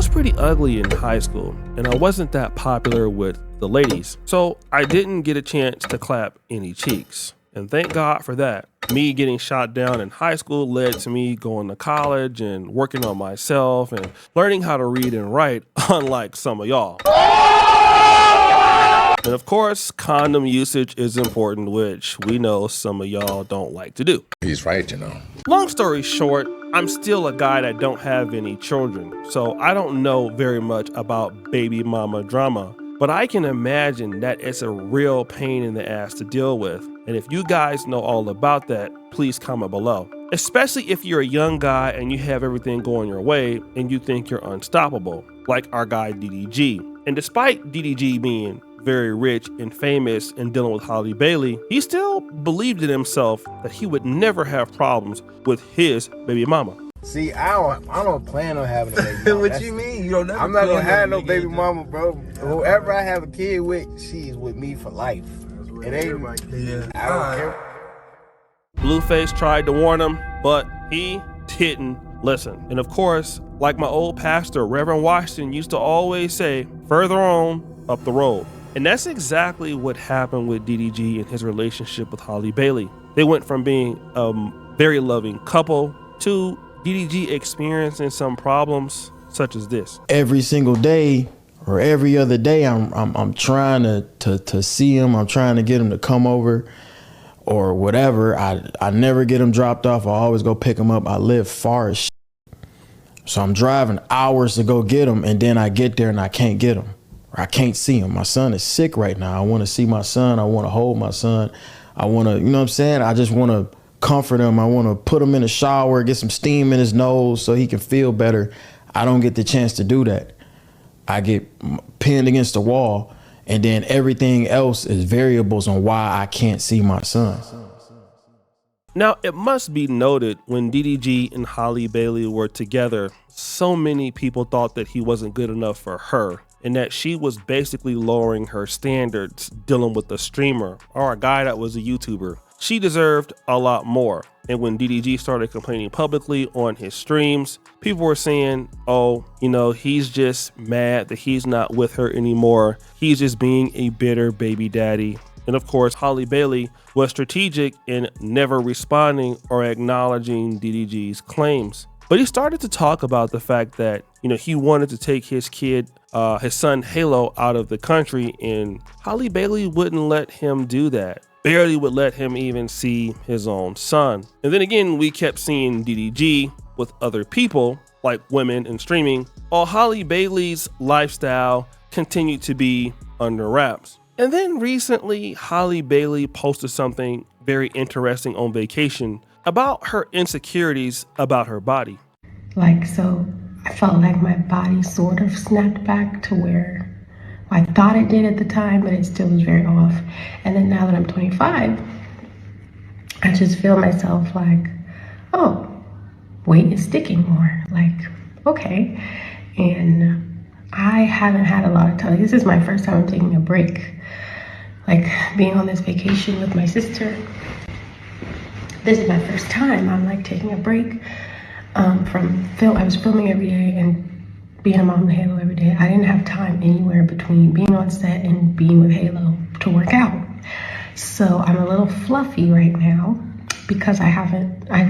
was pretty ugly in high school, and I wasn't that popular with the ladies, so I didn't get a chance to clap any cheeks. And thank God for that. Me getting shot down in high school led to me going to college and working on myself and learning how to read and write, unlike some of y'all. And of course, condom usage is important, which we know some of y'all don't like to do. He's right, Long story short, I'm still a guy that don't have any children, so I don't know very much about baby mama drama, but I can imagine that it's a real pain in the ass to deal with. And if you guys know all about that, please comment below. Especially if you're a young guy and you have everything going your way and you think you're unstoppable, like our guy DDG. And despite DDG being very rich and famous and dealing with Halle Bailey, he still believed in himself that he would never have problems with his baby mama. See, I don't plan on having a baby mama. What you mean? You don't never I'm not gonna have no nigga, baby mama, bro. Whoever I have a kid with, she's with me for life. It ain't right. Yeah. I don't care. Blueface tried to warn him, but he didn't listen. And of course, like my old pastor, Reverend Washington, used to always say, further on up the road. And that's exactly what happened with DDG and his relationship with Halle Bailey. They went from being a very loving couple to DDG experiencing some problems such as this. Every single day or every other day, I'm trying to see him. I'm trying to get him to come over or whatever. I never get him dropped off. I always go pick him up. I live far as shit. So I'm driving hours to go get him, and then I get there and I can't get him. Or I can't see him. My son is sick right now. I want to see my son. I want to hold my son. I want to, you know what I'm saying? I just want to comfort him. I want to put him in the shower, get some steam in his nose so he can feel better. I don't get the chance to do that. I get pinned against the wall, and then everything else is variables on why I can't see my son. Now, it must be noted, when DDG and Halle Bailey were together, so many people thought that he wasn't good enough for her, and that she was basically lowering her standards dealing with a streamer or a guy that was a YouTuber. She deserved a lot more. And when DDG started complaining publicly on his streams, people were saying, oh, you know, he's just mad that he's not with her anymore. He's just being a bitter baby daddy. And of course, Halle Bailey was strategic in never responding or acknowledging DDG's claims. But he started to talk about the fact that, you know, he wanted to take his kid, his son Halo, out of the country, and Halle Bailey wouldn't let him do that. Barely would let him even see his own son. And then again, we kept seeing DDG with other people, like women and streaming, while Halle Bailey's lifestyle continued to be under wraps. And then recently, Halle Bailey posted something very interesting on vacation about her insecurities about her body. So I felt like my body sort of snapped back to where I thought it did at the time, but it still was very off. And then now that I'm 25, I just feel myself like, oh, weight is sticking more. Like, okay. And I haven't had a lot of time. This is my first time taking a break. Like being on this vacation with my sister. This is my first time I'm like taking a break from film. I was filming every day and being a mom with Halo every day. I didn't have time anywhere between being on set and being with Halo to work out. So I'm a little fluffy right now because I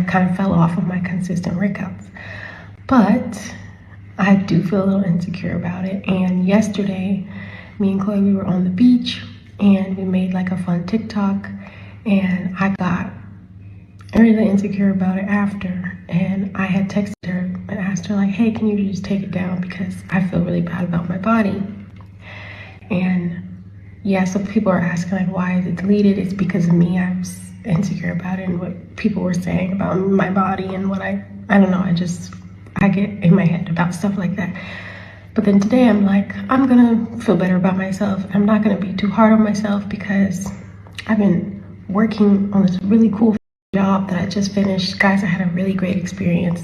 kind of fell off of my consistent workouts. But I do feel a little insecure about it. And yesterday, me and Chloe, we were on the beach and we made like a fun TikTok, and I got really insecure about it after. And I had texted her and asked her like, hey, can you just take it down because I feel really bad about my body. And yeah, so people are asking like, why is it deleted? It's because of me. I was insecure about it and what people were saying about my body and what I don't know, I get in my head about stuff like that. But then today I'm like, I'm gonna feel better about myself. I'm not gonna be too hard on myself because I've been working on this really cool job that I just finished. Guys, I had a really great experience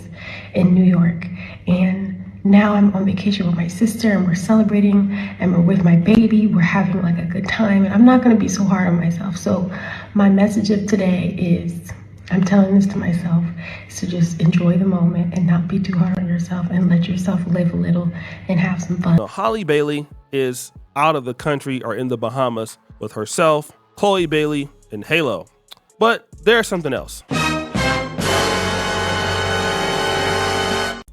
in New York, and now I'm on vacation with my sister and we're celebrating and we're with my baby. We're having like a good time, and I'm not going to be so hard on myself. So my message of today is I'm telling this to myself, is to just enjoy the moment and not be too hard on yourself and let yourself live a little and have some fun. Now, Halle Bailey is out of the country or in the Bahamas with herself, Chloe Bailey, and Halo. But there's something else.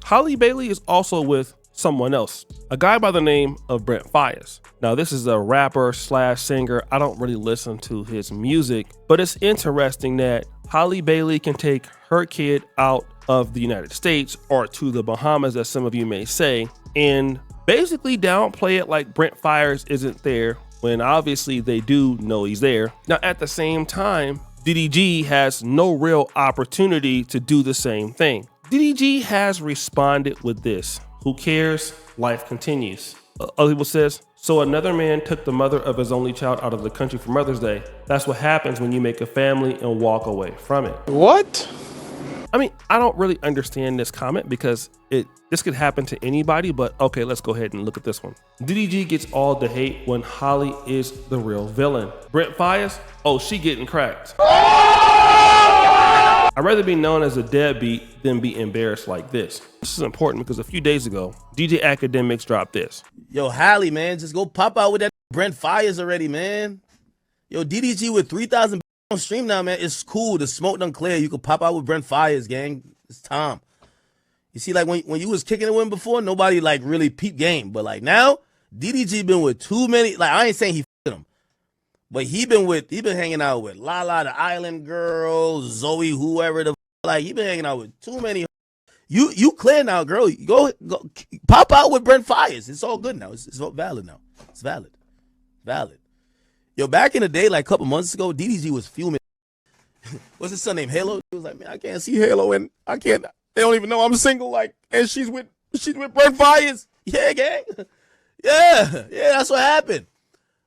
Halle Bailey is also with someone else, a guy by the name of Brent Faiyaz. Now, this is a rapper slash singer. I don't really listen to his music, but it's interesting that Halle Bailey can take her kid out of the United States, or to the Bahamas, as some of you may say, and basically downplay it like Brent Faiyaz isn't there, when obviously they do know he's there. Now, at the same time, DDG has no real opportunity to do the same thing. DDG has responded with this: "Who cares? Life continues." Other people says, "So another man took the mother of his only child out of the country for Mother's Day. That's what happens when you make a family and walk away from it." What? I mean, I don't really understand this comment because this could happen to anybody, but okay, let's go ahead and look at this one. DDG gets all the hate when Halle is the real villain. Brent Faiyaz, oh, she getting cracked. I'd rather be known as a deadbeat than be embarrassed like this. This is important because a few days ago, DJ Akademiks dropped this. Yo, Halle, man, just go pop out with that Brent Faiyaz already, man. Yo, DDG with 3,000 on stream now, man. It's cool. The smoke done clear. You could pop out with Brent Faiyaz, gang. It's time. You see, like when you was kicking it with him before, nobody like really peep game. But like now, DDG been with too many. Like I ain't saying he f***ing them, but he been hanging out with Lala, the Island Girl, Zoe, whoever the like. He been hanging out with too many. You clear now, girl. Go pop out with Brent Faiyaz. It's all good now. It's all valid now. It's valid. Yo, back in the day, like a couple months ago, DDG was fuming. What's his son named Halo? He was like, man, I can't see Halo, and I can't. They don't even know I'm single. Like, and she's with Brent Faiyaz. Yeah, gang. Yeah, that's what happened.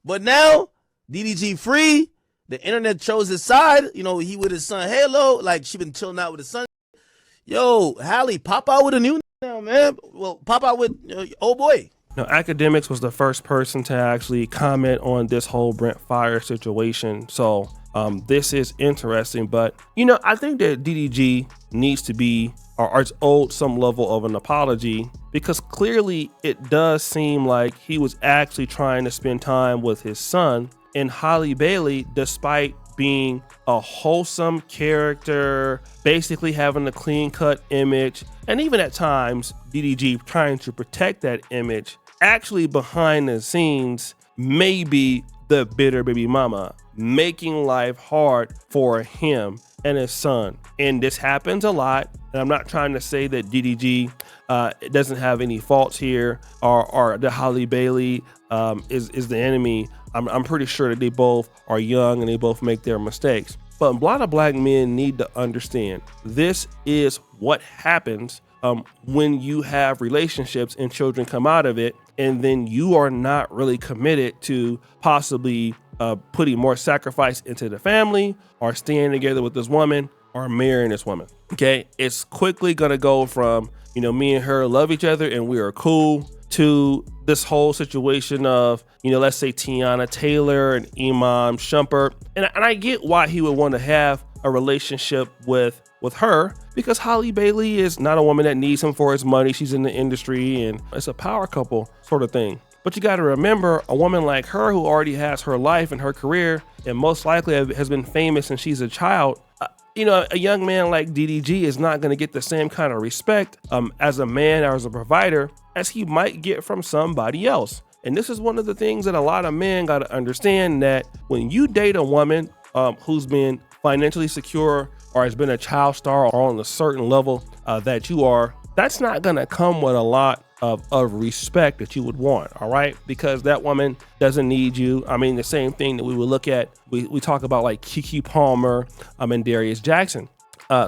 But now DDG free. The internet chose his side. You know, he with his son Halo. Like, she been chilling out with his son. Yo, Halle, pop out with a new now, man. Well, pop out with old boy. Now, Akademiks was the first person to actually comment on this whole Brent Faiyaz situation. So this is interesting, but I think that DDG needs to be or is owed some level of an apology, because clearly it does seem like he was actually trying to spend time with his son. And Halle Bailey, despite being a wholesome character, basically having a clean-cut image, and even at times DDG trying to protect that image, actually behind the scenes may be the bitter baby mama, making life hard for him and his son. And this happens a lot. And I'm not trying to say that DDG doesn't have any faults here, or that Halle Bailey is the enemy. I'm pretty sure that they both are young and they both make their mistakes. But a lot of black men need to understand this is what happens when you have relationships and children come out of it, and then you are not really committed to possibly putting more sacrifice into the family, or staying together with this woman, or marrying this woman. Okay, it's quickly gonna go from me and her love each other and we are cool, to this whole situation of let's say Tiana Taylor and Imam Shumpert, and I get why he would want to have a relationship with her, because Halle Bailey is not a woman that needs him for his money. She's in the industry and it's a power couple sort of thing. But you got to remember, a woman like her who already has her life and her career, and most likely has been famous since she's a child, a young man like DDG is not going to get the same kind of respect as a man or as a provider as he might get from somebody else. And this is one of the things that a lot of men got to understand, that when you date a woman who's been financially secure, or has been a child star, or on a certain level that you are, that's not going to come with a lot of respect that you would want, all right? Because that woman doesn't need you. I mean, the same thing that we would look at, we talk about like Keke Palmer and Darius Jackson,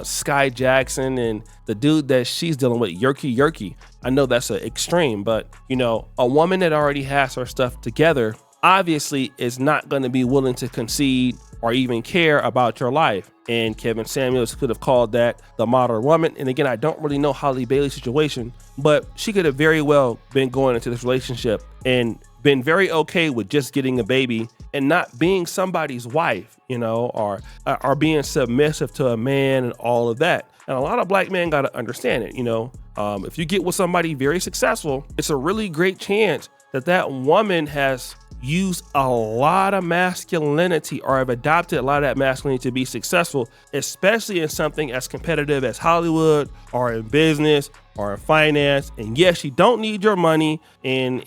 Sky Jackson, and the dude that she's dealing with, Yerky. I know that's an extreme, but a woman that already has her stuff together obviously is not going to be willing to concede or even care about your life. And Kevin Samuels could have called that the modern woman. And again, I don't really know Halle Bailey's situation, but she could have very well been going into this relationship and been very okay with just getting a baby and not being somebody's wife, you know, or being submissive to a man and all of that. And a lot of black men got to understand it, you know. If you get with somebody very successful, it's a really great chance that that woman has used a lot of masculinity or have adopted a lot of that masculinity to be successful, especially in something as competitive as Hollywood or in business or in finance. And yes, she don't need your money and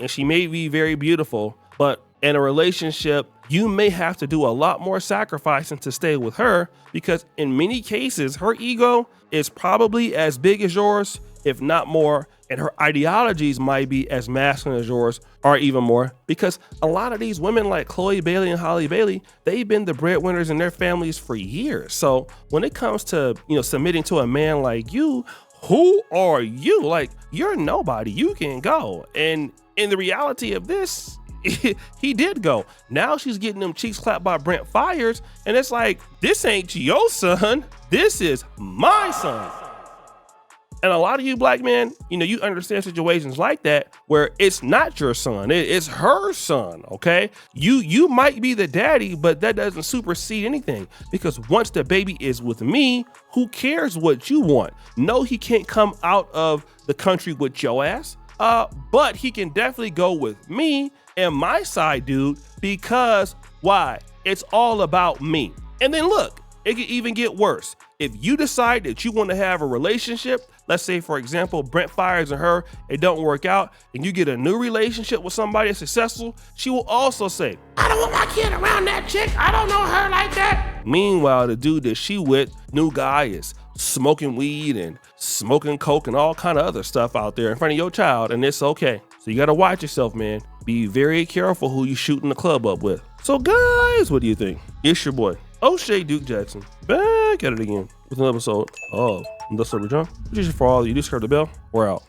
she may be very beautiful, but in a relationship, you may have to do a lot more sacrificing to stay with her, because in many cases, her ego is probably as big as yours, if not more, and her ideologies might be as masculine as yours or even more, because a lot of these women like Chloe Bailey and Halle Bailey, they've been the breadwinners in their families for years. So when it comes to, you know, submitting to a man like you, who are you? Like, you're nobody. You can go. And in the reality of this, he did go. Now she's getting them cheeks clapped by Brent Faiyaz, and it's like, this ain't your son, this is my son. And a lot of you black men, you know, you understand situations like that where it's not your son, it's her son, okay? You might be the daddy, but that doesn't supersede anything, because once the baby is with me, who cares what you want? No, he can't come out of the country with your ass, but he can definitely go with me and my side dude, because why? It's all about me. And then look, it can even get worse. If you decide that you want to have a relationship, let's say, for example, Brent Faiyaz and her, it don't work out, and you get a new relationship with somebody that's successful, she will also say, I don't want my kid around that chick. I don't know her like that. Meanwhile, the dude that she with, new guy, is smoking weed and smoking coke and all kind of other stuff out there in front of your child, and it's okay. So you got to watch yourself, man. Be very careful who you shooting the club up with. So guys, what do you think? It's your boy, O'Shea Duke Jackson, back at it again with another episode of The Sober John. Just for all you, just heard the bell. We're out.